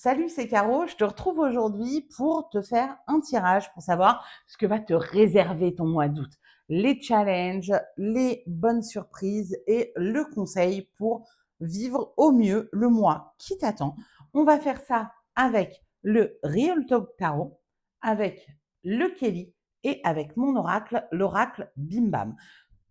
Salut, c'est Caro. Je te retrouve aujourd'hui pour te faire un tirage pour savoir ce que va te réserver ton mois d'août. Les challenges, les bonnes surprises et le conseil pour vivre au mieux le mois qui t'attend. On va faire ça avec le Real Talk Tarot, avec le Kelly et avec mon oracle, l'oracle Bim Bam.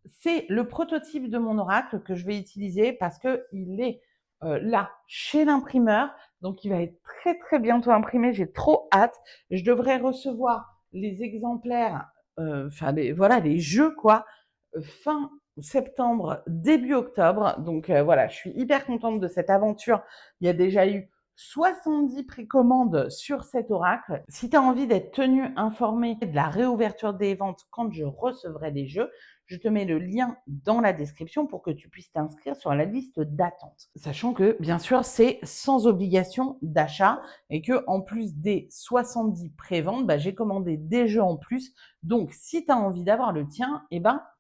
C'est le prototype de mon oracle que je vais utiliser parce qu'il est là chez l'imprimeur. Donc, il va être très, très bientôt imprimé. J'ai trop hâte. Je devrais recevoir les exemplaires, voilà, les jeux, quoi, fin septembre, début octobre. Donc, voilà, je suis hyper contente de cette aventure. Il y a déjà eu 70 précommandes sur cet oracle. Si tu as envie d'être tenu informé de la réouverture des ventes quand je recevrai les jeux, je te mets le lien dans la description pour que tu puisses t'inscrire sur la liste d'attente. Sachant que, bien sûr, c'est sans obligation d'achat et que, en plus des 70 préventes, j'ai commandé des jeux en plus. Donc, si tu as envie d'avoir le tien,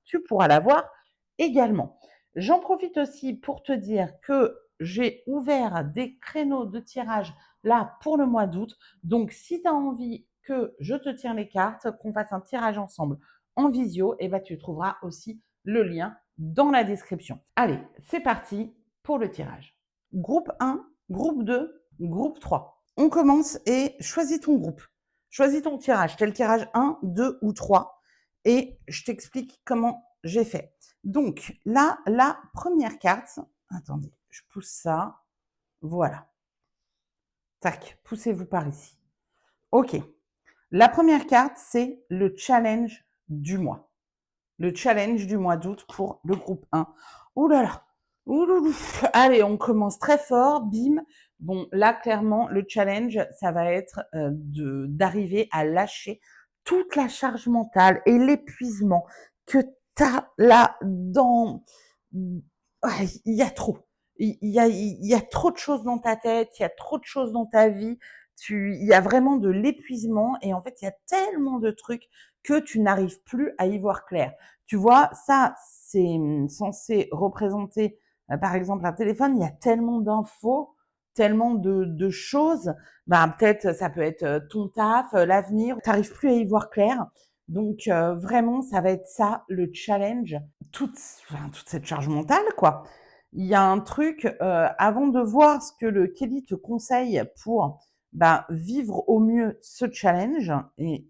tu pourras l'avoir également. J'en profite aussi pour te dire que j'ai ouvert des créneaux de tirage là pour le mois d'août. Donc, si tu as envie que je te tire les cartes, qu'on fasse un tirage ensemble en visio, tu trouveras aussi le lien dans la description. Allez, c'est parti pour le tirage. Groupe 1, groupe 2, groupe 3. On commence et choisis ton groupe. Choisis ton tirage. Tel tirage 1, 2 ou 3. Et je t'explique comment j'ai fait. Donc là, la première carte, attendez, je pousse ça. Voilà. Tac, poussez-vous par ici. OK. La première carte, c'est le challenge du mois. Le challenge du mois d'août pour le groupe 1. Ouh là là. Ouh. Allez, on commence très fort. Bim. Bon, là, clairement, le challenge, ça va être d'arriver à lâcher toute la charge mentale et l'épuisement que tu as là dans... Ouais, il y a trop. Il y a trop de choses dans ta tête, il y a trop de choses dans ta vie. Il y a vraiment de l'épuisement et en fait, il y a tellement de trucs que tu n'arrives plus à y voir clair. Tu vois, ça, c'est censé représenter, par exemple, un téléphone. Il y a tellement d'infos, tellement de choses. Peut-être, ça peut être ton taf, l'avenir. Tu n'arrives plus à y voir clair. Donc, vraiment, ça va être ça, le challenge. Toute cette charge mentale, quoi. Il y a un truc, avant de voir ce que le Kelly te conseille pour vivre au mieux ce challenge, et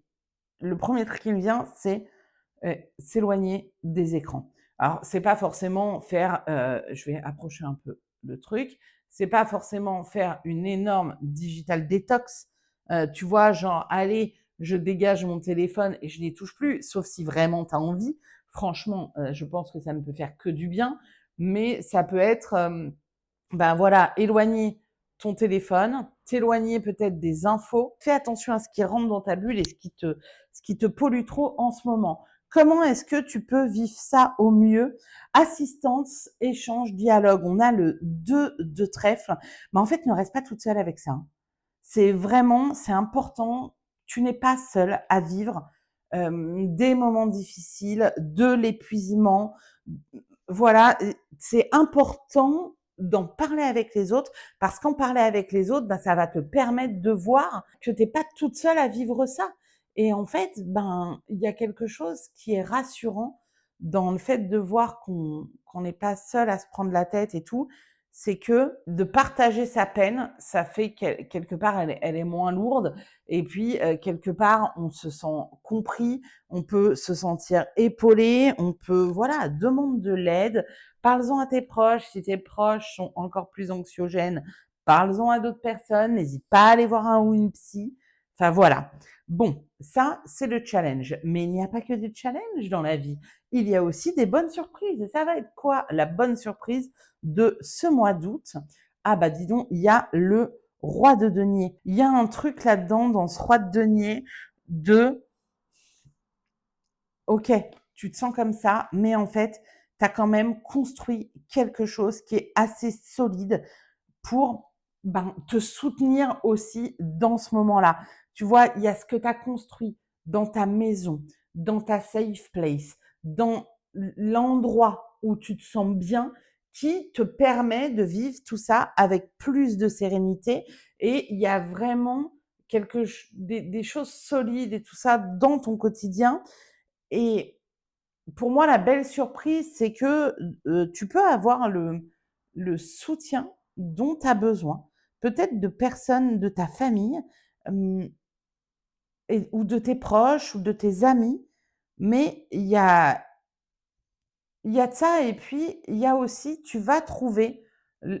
le premier truc qui me vient, c'est s'éloigner des écrans. Alors, c'est pas forcément faire, je vais approcher un peu le truc, c'est pas forcément faire une énorme digital détox. Tu vois, genre, allez, je dégage mon téléphone et je n'y touche plus, sauf si vraiment tu as envie. Franchement, je pense que ça ne peut faire que du bien, mais ça peut être, voilà, éloigner ton téléphone, t'éloigner peut-être des infos. Fais attention à ce qui rentre dans ta bulle et ce qui te pollue trop en ce moment. Comment est-ce que tu peux vivre ça au mieux? Assistance, échange, dialogue. On a le 2 de trèfle. Mais en fait, ne reste pas toute seule avec ça. C'est vraiment, c'est important. Tu n'es pas seule à vivre des moments difficiles, de l'épuisement. Voilà, c'est important d'en parler avec les autres parce qu'en parler avec les autres, ça va te permettre de voir que tu n'es pas toute seule à vivre ça. Et en fait, il y a quelque chose qui est rassurant dans le fait de voir qu'on n'est pas seul à se prendre la tête et tout. C'est que de partager sa peine, ça fait quelque part, elle est moins lourde. Et puis, quelque part, on se sent compris, on peut se sentir épaulé, on peut, voilà, demande de l'aide. Parle-en à tes proches. Si tes proches sont encore plus anxiogènes, parle-en à d'autres personnes. N'hésite pas à aller voir un ou une psy. Enfin, voilà. Bon, ça, c'est le challenge. Mais il n'y a pas que des challenges dans la vie. Il y a aussi des bonnes surprises. Et ça va être quoi la bonne surprise de ce mois d'août? Ah dis donc, il y a le roi de denier. Il y a un truc là-dedans, dans ce roi de denier, de OK, tu te sens comme ça, mais en fait, tu as quand même construit quelque chose qui est assez solide pour te soutenir aussi dans ce moment-là. Tu vois, il y a ce que tu as construit dans ta maison, dans ta safe place, dans l'endroit où tu te sens bien, qui te permet de vivre tout ça avec plus de sérénité. Et il y a vraiment des choses solides et tout ça dans ton quotidien. Et pour moi, la belle surprise, c'est que tu peux avoir le soutien dont tu as besoin, peut-être de personnes de ta famille, hem ou de tes proches ou de tes amis, mais il y a de ça et puis il y a aussi tu vas trouver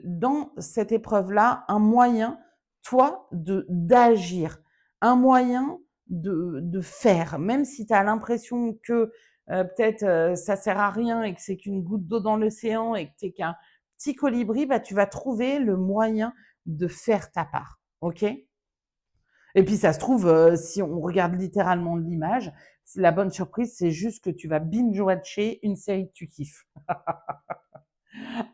dans cette épreuve-là un moyen, toi, d'agir, un moyen de faire. Même si tu as l'impression que, peut-être, ça sert à rien et que c'est qu'une goutte d'eau dans l'océan et que tu es qu'un petit colibri, bah, tu vas trouver le moyen de faire ta part. OK? Et puis ça se trouve, si on regarde littéralement l'image, la bonne surprise, c'est juste que tu vas binge watcher une série que tu kiffes.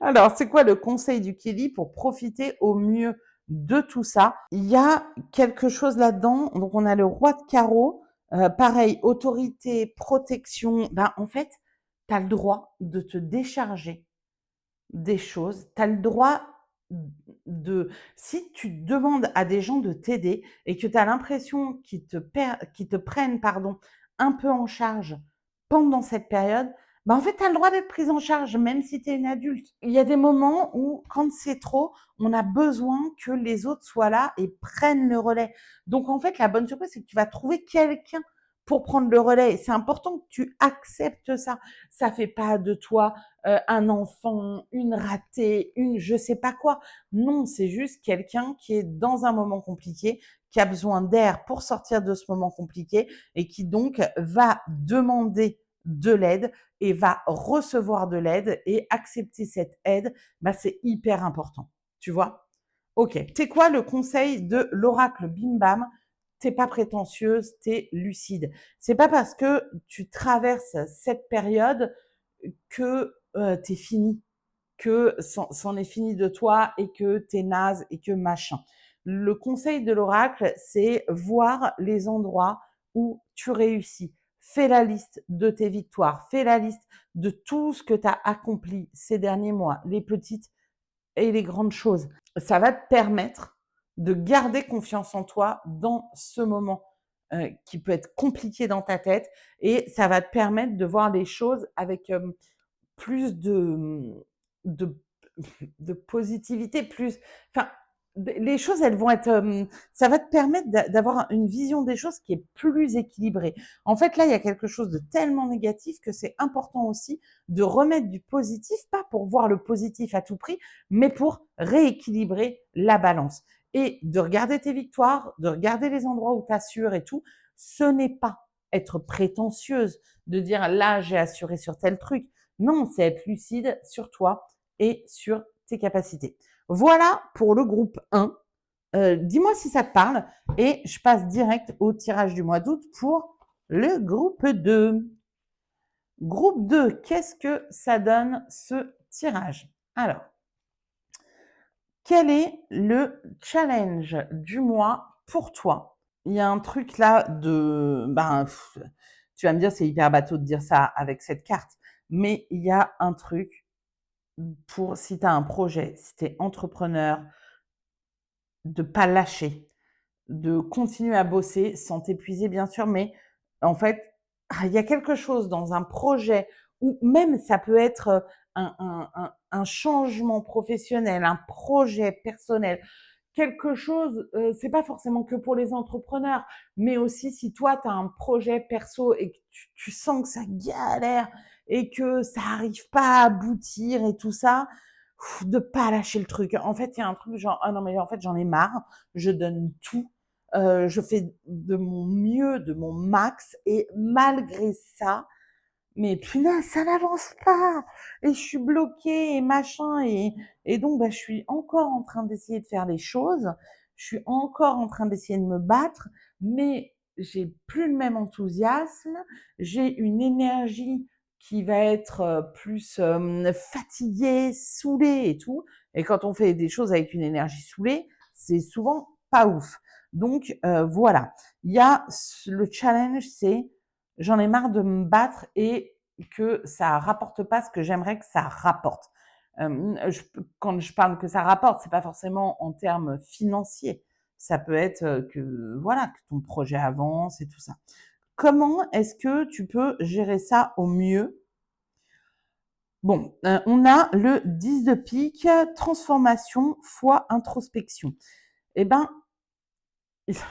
Alors, c'est quoi le conseil du Kili pour profiter au mieux de tout ça? Il y a quelque chose là-dedans, donc on a le roi de carreau, pareil, autorité, protection. Ben, en fait, tu as le droit de te décharger des choses. Tu as le droit de si tu demandes à des gens de t'aider et que tu as l'impression qu'ils te prennent, pardon, un peu en charge pendant cette période, bah, en fait, tu as le droit d'être prise en charge même si tu es une adulte. Il y a des moments où, quand c'est trop, on a besoin que les autres soient là et prennent le relais. Donc en fait, la bonne surprise, c'est que tu vas trouver quelqu'un pour prendre le relais et c'est important que tu acceptes ça. Ça fait pas de toi un enfant, une ratée, une je sais pas quoi. Non, c'est juste quelqu'un qui est dans un moment compliqué, qui a besoin d'air pour sortir de ce moment compliqué et qui donc va demander de l'aide et va recevoir de l'aide et accepter cette aide, bah, c'est hyper important. Tu vois? OK. C'est quoi le conseil de l'oracle Bim Bam? T'es pas prétentieuse, t'es lucide. C'est pas parce que tu traverses cette période que tu fini, que c'en est fini de toi et que t'es naze et que machin. Le conseil de l'oracle, c'est voir les endroits où tu réussis. Fais la liste de tes victoires, fais la liste de tout ce que tu as accompli ces derniers mois, les petites et les grandes choses. Ça va te permettre de garder confiance en toi dans ce moment qui peut être compliqué dans ta tête et ça va te permettre de voir les choses avec plus de de positivité, plus enfin, les choses, elles vont être, ça va te permettre d'avoir une vision des choses qui est plus équilibrée. En fait, là, il y a quelque chose de tellement négatif que c'est important aussi de remettre du positif, pas pour voir le positif à tout prix, mais pour rééquilibrer la balance et de regarder tes victoires, de regarder les endroits où tu assures et tout. Ce n'est pas être prétentieuse de dire: «Là, j'ai assuré sur tel truc». Non, c'est être lucide sur toi et sur tes capacités. Voilà pour le groupe 1. Dis-moi si ça te parle et je passe direct au tirage du mois d'août pour le groupe 2. Groupe 2, qu'est-ce que ça donne ce tirage? Alors, quel est le challenge du mois pour toi? Il y a un truc là tu vas me dire c'est hyper bateau de dire ça avec cette carte, mais il y a un truc pour si tu as un projet, si tu es entrepreneur, de pas lâcher, de continuer à bosser sans t'épuiser bien sûr, mais en fait, il y a quelque chose dans un projet ou même ça peut être, un changement professionnel, un projet personnel, quelque chose, c'est pas forcément que pour les entrepreneurs, mais aussi si toi tu as un projet perso et que tu sens que ça galère et que ça arrive pas à aboutir et tout ça, de pas lâcher le truc. En fait, il y a un truc genre: «Ah non mais en fait j'en ai marre, je donne tout, je fais de mon mieux, de mon max et malgré ça, mais punaise, ça n'avance pas et je suis bloquée et machin et donc bah, je suis encore en train d'essayer de faire les choses. Je suis encore en train d'essayer de me battre, mais j'ai plus le même enthousiasme. J'ai une énergie qui va être plus fatiguée, saoulée et tout. Et quand on fait des choses avec une énergie saoulée, c'est souvent pas ouf. Donc voilà, il y a le challenge, c'est j'en ai marre de me battre et que ça rapporte pas ce que j'aimerais que ça rapporte. Quand je parle que ça rapporte, c'est pas forcément en termes financiers. Ça peut être que voilà, que ton projet avance et tout ça. Comment est-ce que tu peux gérer ça au mieux? Bon, on a le 10 de pique, transformation fois introspection. Eh ben,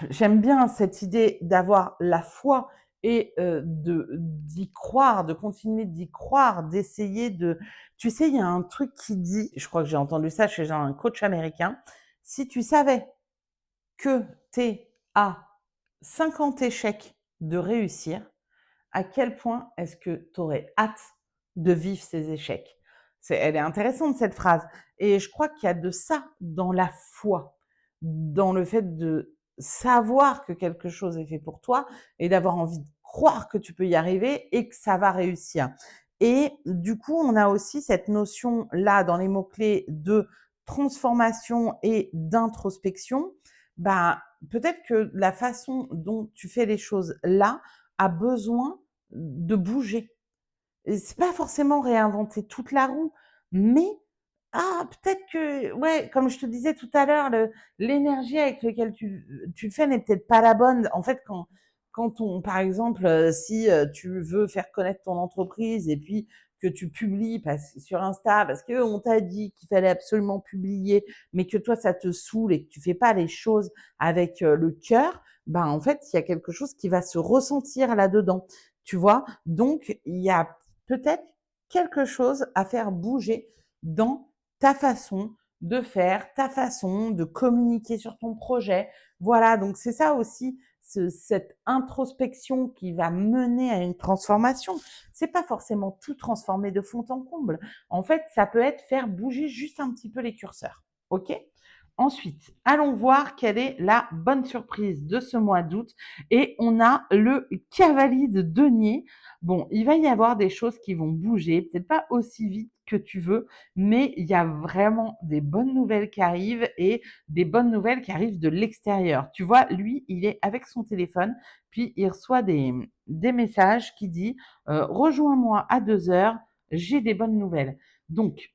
j'aime bien cette idée d'avoir la foi et d'y croire, de continuer d'y croire, d'essayer de tu sais, il y a un truc qui dit, je crois que j'ai entendu ça chez un coach américain: «Si tu savais que tu es à 50 échecs de réussir, à quel point est-ce que tu aurais hâte de vivre ces échecs?» Elle est intéressante cette phrase et je crois qu'il y a de ça dans la foi, dans le fait de savoir que quelque chose est fait pour toi et d'avoir envie de croire que tu peux y arriver et que ça va réussir. Et du coup, on a aussi cette notion-là dans les mots-clés de transformation et d'introspection. Bah, peut-être que la façon dont tu fais les choses là a besoin de bouger. Et c'est pas forcément réinventer toute la roue, mais peut-être que ouais, comme je te disais tout à l'heure, l'énergie avec laquelle tu le fais n'est peut-être pas la bonne. En fait, quand on par exemple, si, tu veux faire connaître ton entreprise et puis que tu publies sur Insta parce qu'on t'a dit qu'il fallait absolument publier, mais que toi ça te saoule et que tu fais pas les choses avec, le cœur, ben, en fait, il y a quelque chose qui va se ressentir là-dedans, tu vois? Donc il y a peut-être quelque chose à faire bouger dans ta façon de faire, ta façon de communiquer sur ton projet. Voilà, donc c'est ça aussi, cette introspection qui va mener à une transformation. C'est pas forcément tout transformer de fond en comble. En fait, ça peut être faire bouger juste un petit peu les curseurs. OK? Ensuite, allons voir quelle est la bonne surprise de ce mois d'août. Et on a le cavalier de denier. Bon, il va y avoir des choses qui vont bouger, peut-être pas aussi vite que tu veux, mais il y a vraiment des bonnes nouvelles qui arrivent et des bonnes nouvelles qui arrivent de l'extérieur. Tu vois, lui, il est avec son téléphone, puis il reçoit des messages qui disent rejoins-moi à 2 heures, j'ai des bonnes nouvelles. Donc,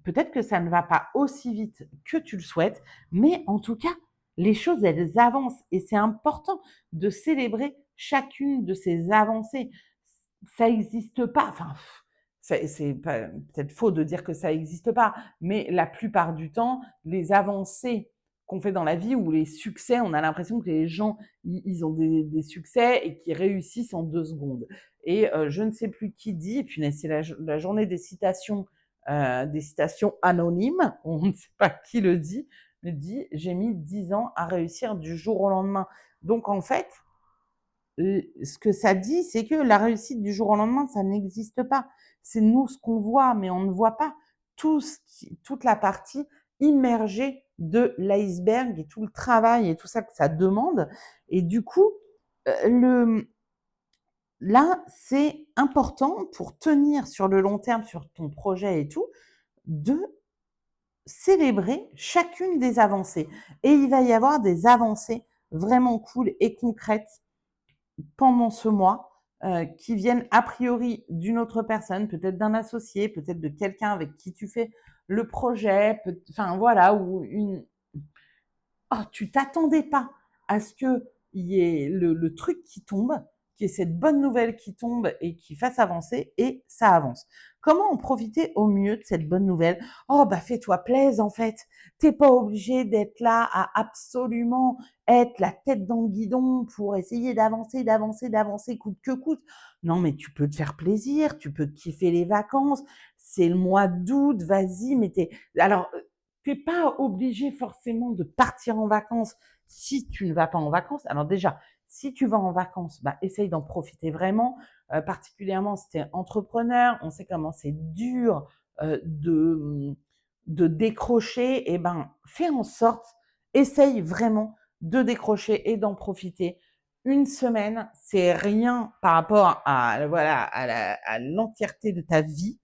peut-être que ça ne va pas aussi vite que tu le souhaites, mais en tout cas, les choses, elles avancent et c'est important de célébrer chacune de ces avancées. Ça n'existe pas, enfin, c'est peut-être faux de dire que ça n'existe pas, mais la plupart du temps, les avancées qu'on fait dans la vie ou les succès, on a l'impression que les gens, ils ont des succès et qu'ils réussissent en 2 secondes. Et je ne sais plus qui dit, et puis c'est la journée des citations anonymes, on ne sait pas qui le dit, mais dit: «J'ai mis 10 ans à réussir du jour au lendemain». Donc en fait, ce que ça dit, c'est que la réussite du jour au lendemain, ça n'existe pas. C'est nous ce qu'on voit, mais on ne voit pas toute la partie immergée de l'iceberg et tout le travail et tout ça que ça demande. Et du coup, là, c'est important pour tenir sur le long terme sur ton projet et tout, de célébrer chacune des avancées. Et il va y avoir des avancées vraiment cool et concrètes pendant ce mois, qui viennent a priori d'une autre personne, peut-être d'un associé, peut-être de quelqu'un avec qui tu fais le projet, enfin voilà, ou une tu t'attendais pas à ce qu'il y ait le truc qui tombe, qu'il y ait cette bonne nouvelle qui tombe et qui fasse avancer et ça avance. Comment en profiter au mieux de cette bonne nouvelle? Oh bah fais-toi plaisir en fait. T'es pas obligé d'être là à absolument être la tête dans le guidon pour essayer d'avancer, d'avancer, d'avancer coûte que coûte. Non mais tu peux te faire plaisir, tu peux kiffer les vacances. C'est le mois d'août, vas-y, mais alors tu pas obligé forcément de partir en vacances si tu ne vas pas en vacances. Alors déjà, si tu vas en vacances, bah, essaye d'en profiter vraiment, particulièrement si tu es entrepreneur. On sait comment c'est dur, de décrocher et ben, fais en sorte, essaye vraiment de décrocher et d'en profiter. Une semaine, c'est rien par rapport à voilà, à l'entièreté de ta vie.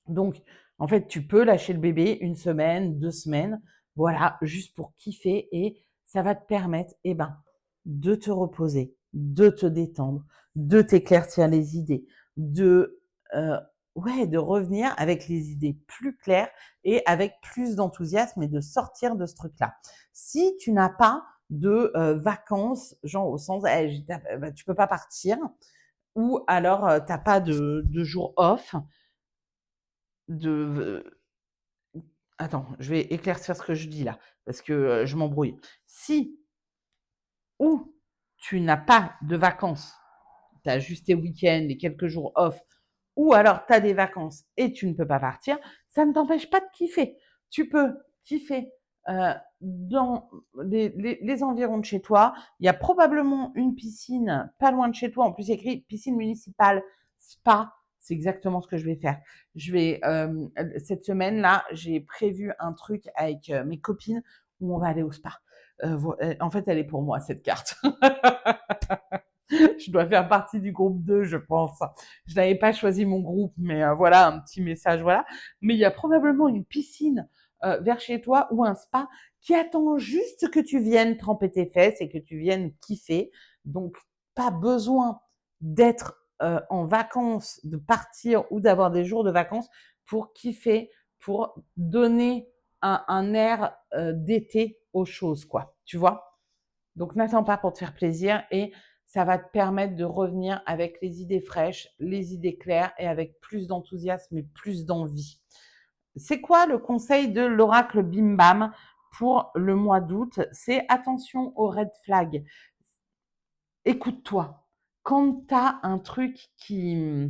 Donc, en fait, tu peux lâcher le bébé 1 semaine, 2 semaines, voilà, juste pour kiffer et ça va te permettre, eh ben, de te reposer, de te détendre, de t'éclaircir les idées, de, ouais, de revenir avec les idées plus claires et avec plus d'enthousiasme et de sortir de ce truc-là. Si tu n'as pas de, vacances, genre au sens, eh, bah, tu peux pas partir ou alors, tu as pas de jours off, de attends, je vais éclaircir ce que je dis là, parce que, je m'embrouille. Si ou tu n'as pas de vacances, tu as juste tes week-ends et quelques jours off, ou alors tu as des vacances et tu ne peux pas partir, ça ne t'empêche pas de kiffer. Tu peux kiffer, dans les environs de chez toi. Il y a probablement une piscine pas loin de chez toi. En plus, il y a écrit piscine municipale, spa. C'est exactement ce que je vais faire. Je vais, cette semaine-là, j'ai prévu un truc avec, mes copines où on va aller au spa. En fait, elle est pour moi cette carte. Je dois faire partie du groupe 2, je pense. Je n'avais pas choisi mon groupe, mais voilà, un petit message, voilà. Mais il y a probablement une piscine vers chez toi ou un spa qui attend juste que tu viennes tremper tes fesses et que tu viennes kiffer. Donc, pas besoin d'être en vacances, de partir ou d'avoir des jours de vacances pour kiffer, pour donner un air d'été aux choses, quoi. Tu vois? Donc, n'attends pas pour te faire plaisir et ça va te permettre de revenir avec les idées fraîches, les idées claires et avec plus d'enthousiasme et plus d'envie. C'est quoi le conseil de l'oracle Bim Bam pour le mois d'août? C'est attention aux red flags. Écoute-toi. Quand tu as un truc qui,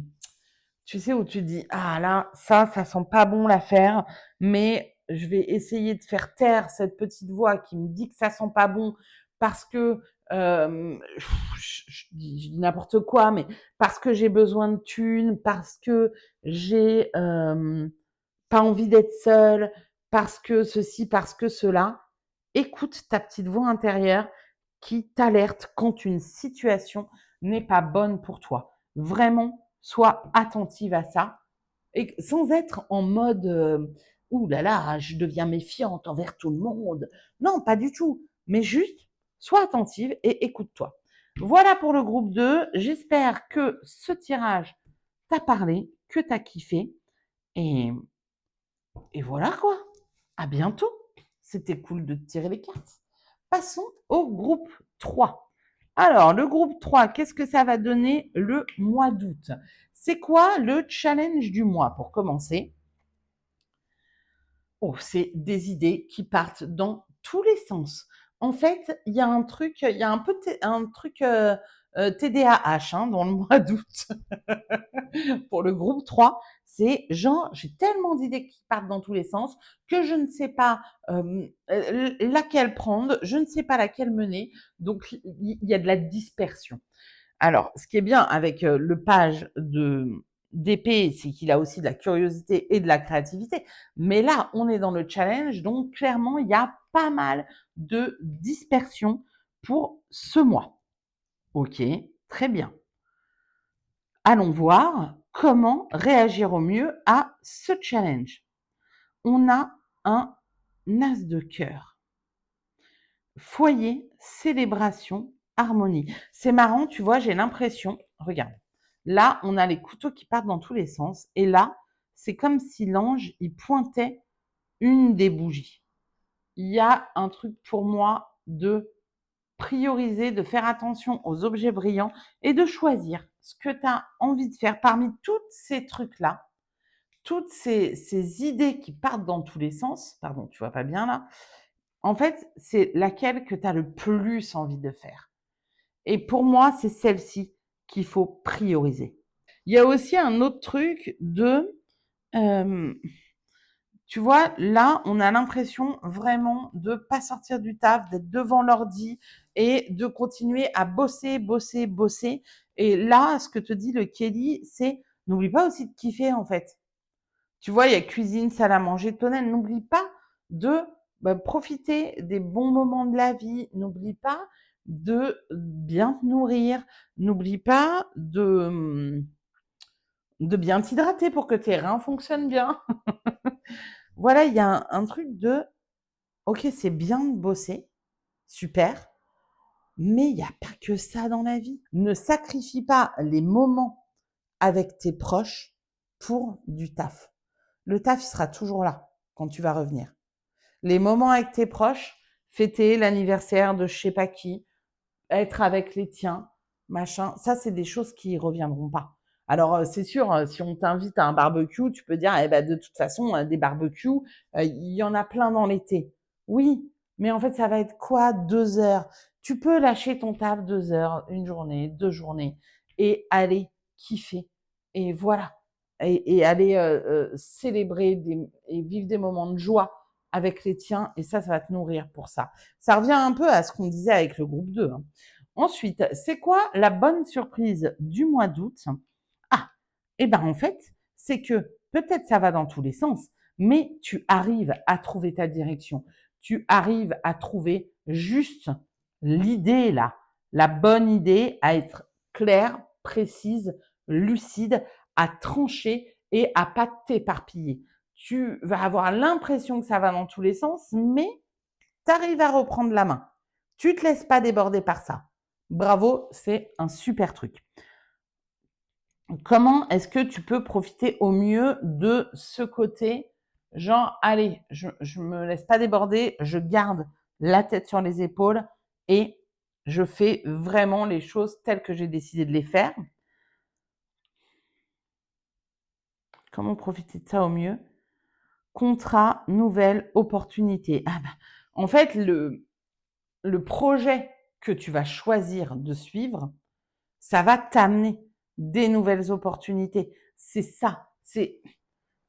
tu sais, où tu dis, ah là, ça sent pas bon l'affaire, mais je vais essayer de faire taire cette petite voix qui me dit que ça sent pas bon parce que, je dis n'importe quoi, mais parce que j'ai besoin de thunes, parce que j'ai pas envie d'être seule, parce que ceci, parce que cela. Écoute ta petite voix intérieure qui t'alerte quand une situation n'est pas bonne pour toi. Vraiment, sois attentive à ça et sans être en mode ouh là là, je deviens méfiante envers tout le monde. Non, pas du tout. Mais juste, sois attentive et écoute-toi. Voilà pour le groupe 2. J'espère que ce tirage t'a parlé, que t'as kiffé. Et, et voilà quoi. À bientôt. C'était cool de te tirer les cartes. Passons au groupe 3. Alors, le groupe 3, qu'est-ce que ça va donner le mois d'août? C'est quoi le challenge du mois pour commencer? Oh, c'est des idées qui partent dans tous les sens. En fait, il y a un truc, il y a un peu un truc TDAH dans le mois d'août. Pour le groupe 3, c'est genre, j'ai tellement d'idées qui partent dans tous les sens que je ne sais pas laquelle prendre, je ne sais pas laquelle mener. Donc, il y a de la dispersion. Alors, ce qui est bien avec le page d'épée, c'est qu'il a aussi de la curiosité et de la créativité. Mais là, on est dans le challenge, donc clairement, il y a pas mal de dispersion pour ce mois. Ok, très bien. Allons voir comment réagir au mieux à ce challenge. On a un as de cœur. Foyer, célébration, harmonie. C'est marrant, tu vois, j'ai l'impression, regarde, là, on a les couteaux qui partent dans tous les sens, et là, c'est comme si l'ange, il pointait une des bougies. Il y a un truc pour moi de prioriser, de faire attention aux objets brillants et de choisir ce que tu as envie de faire parmi tous ces trucs-là, toutes ces idées qui partent dans tous les sens. Pardon, tu vois pas bien là. En fait, c'est laquelle que tu as le plus envie de faire. Et pour moi, c'est celle-ci qu'il faut prioriser. Il y a aussi un autre truc de, hem, tu vois, là, on a l'impression vraiment de pas sortir du taf, d'être devant l'ordi et de continuer à bosser, bosser, bosser. Et là, ce que te dit le Kelly, c'est n'oublie pas aussi de kiffer en fait. Tu vois, il y a cuisine, salle à manger, tonnelle. N'oublie pas de profiter des bons moments de la vie. N'oublie pas de bien te nourrir. N'oublie pas de bien t'hydrater pour que tes reins fonctionnent bien. Voilà, il y a un truc de, ok, c'est bien de bosser, super, mais il n'y a pas que ça dans la vie. Ne sacrifie pas les moments avec tes proches pour du taf. Le taf, il sera toujours là quand tu vas revenir. Les moments avec tes proches, fêter l'anniversaire de je sais pas qui, être avec les tiens, machin, ça, c'est des choses qui reviendront pas. Alors, c'est sûr, si on t'invite à un barbecue, tu peux dire, eh ben, de toute façon, des barbecues, il y en a plein dans l'été. Oui, mais en fait, ça va être quoi 2 heures? Tu peux lâcher ton taf 2 heures, 1 journée, 2 journées et aller kiffer et voilà et aller, célébrer et vivre des moments de joie avec les tiens et ça va te nourrir pour ça. Ça revient un peu à ce qu'on disait avec le groupe 2, hein. Ensuite, c'est quoi la bonne surprise du mois d'août? Ah, et ben en fait, c'est que peut-être ça va dans tous les sens, mais tu arrives à trouver ta direction. Tu arrives à trouver juste l'idée là, la bonne idée, à être claire, précise, lucide, à trancher et à pas t'éparpiller. Tu vas avoir l'impression que ça va dans tous les sens, mais tu arrives à reprendre la main. Tu te laisses pas déborder par ça. Bravo, c'est un super truc. Comment est-ce que tu peux profiter au mieux de ce côté? Genre, allez, je me laisse pas déborder, je garde la tête sur les épaules et je fais vraiment les choses telles que j'ai décidé de les faire. Comment profiter de ça au mieux? Contrat, nouvelle opportunité. Ah bah, en fait, le projet que tu vas choisir de suivre, ça va t'amener des nouvelles opportunités. C'est ça. C'est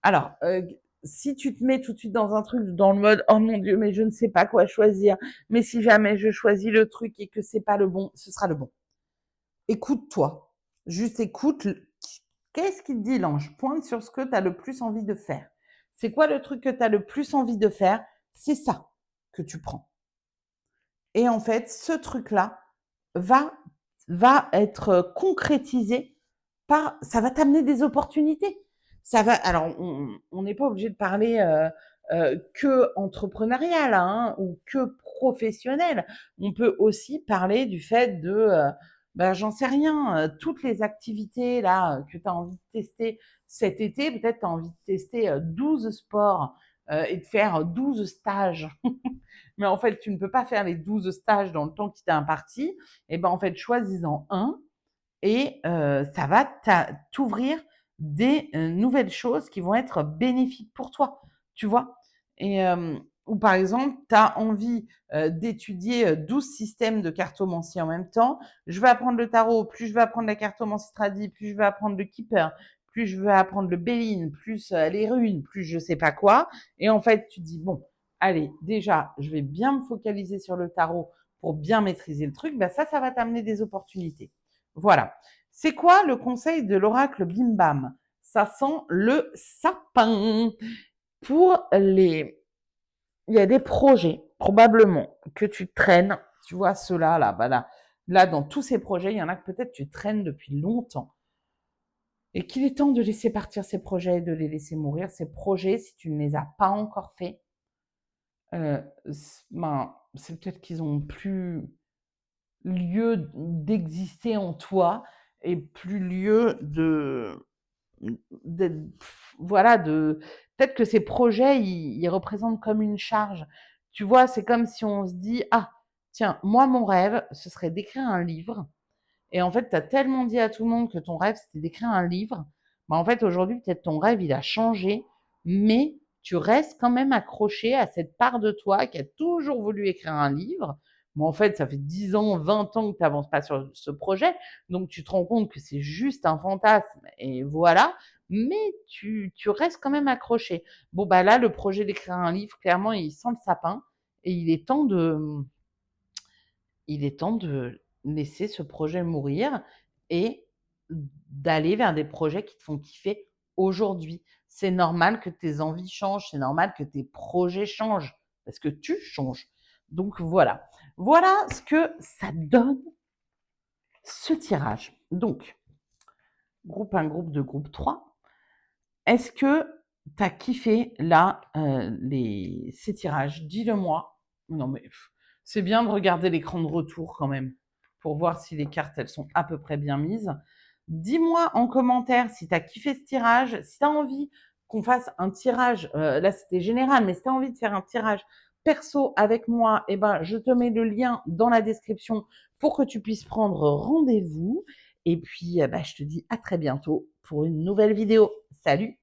alors, si tu te mets tout de suite dans un truc dans le mode: «Oh mon Dieu, mais je ne sais pas quoi choisir, mais si jamais je choisis le truc et que c'est pas le bon, ce sera le bon». Écoute-toi, juste écoute l qu'est-ce qui te dit l'ange? Pointe sur ce que tu as le plus envie de faire. C'est quoi le truc que tu as le plus envie de faire? C'est ça que tu prends et en fait, ce truc-là va va être concrétisé par ça va t'amener des opportunités. Ça va alors on n'est pas obligé de parler, que entrepreneurial, hein, ou que professionnel. On peut aussi parler du fait de, bah, j'en sais rien, toutes les activités là, que tu as envie de tester cet été. Peut-être tu as envie de tester, 12 sports, et de faire 12 stages. Mais en fait, tu ne peux pas faire les 12 stages dans le temps qui t'est imparti. Et ben, en fait, choisis-en un et ça va t'ouvrir des nouvelles choses qui vont être bénéfiques pour toi, tu vois? Et ou par exemple, tu as envie d'étudier 12 systèmes de cartomancie en même temps. Je vais apprendre le tarot, plus je vais apprendre la cartomancie tradie, plus je vais apprendre le keeper, plus je vais apprendre le Béline, plus les runes, plus je sais pas quoi. Et en fait, tu dis, bon, allez, déjà, je vais bien me focaliser sur le tarot pour bien maîtriser le truc. Ben ça va t'amener des opportunités. Voilà. C'est quoi le conseil de l'oracle Bim Bam? Ça sent le sapin. Pour les il y a des projets, probablement, que tu traînes. Tu vois, ceux-là, là, bah là, dans tous ces projets, il y en a que peut-être tu traînes depuis longtemps. Et qu'il est temps de laisser partir ces projets, de les laisser mourir. Ces projets, si tu ne les as pas encore faits, ben, c'est peut-être qu'ils ont plus lieu d'exister en toi et plus lieu de voilà, peut-être que ces projets, ils représentent comme une charge. Tu vois, c'est comme si on se dit: «Ah, tiens, moi, mon rêve, ce serait d'écrire un livre» et en fait, tu as tellement dit à tout le monde que ton rêve, c'était d'écrire un livre. Bah, en fait, aujourd'hui, peut-être ton rêve, il a changé, mais tu restes quand même accroché à cette part de toi qui a toujours voulu écrire un livre. Mais en fait, ça fait 10 ans, 20 ans que tu avances pas sur ce projet, donc tu te rends compte que c'est juste un fantasme et voilà, mais tu restes quand même accroché. Bon, bah, là, le projet d'écrire un livre, clairement, il sent le sapin et il est temps de laisser ce projet mourir et d'aller vers des projets qui te font kiffer aujourd'hui. C'est normal que tes envies changent, c'est normal que tes projets changent parce que tu changes. Donc voilà. Voilà ce que ça donne ce tirage. Donc, groupe 1, groupe 2, groupe 3. Est-ce que tu as kiffé là ces tirages? Dis-le moi. Non mais c'est bien de regarder l'écran de retour quand même pour voir si les cartes elles sont à peu près bien mises. Dis-moi en commentaire si tu as kiffé ce tirage, si tu as envie qu'on fasse un tirage, là c'était général, mais si tu as envie de faire un tirage perso avec moi, eh ben, je te mets le lien dans la description pour que tu puisses prendre rendez-vous. Et puis, bah, je te dis à très bientôt pour une nouvelle vidéo. Salut!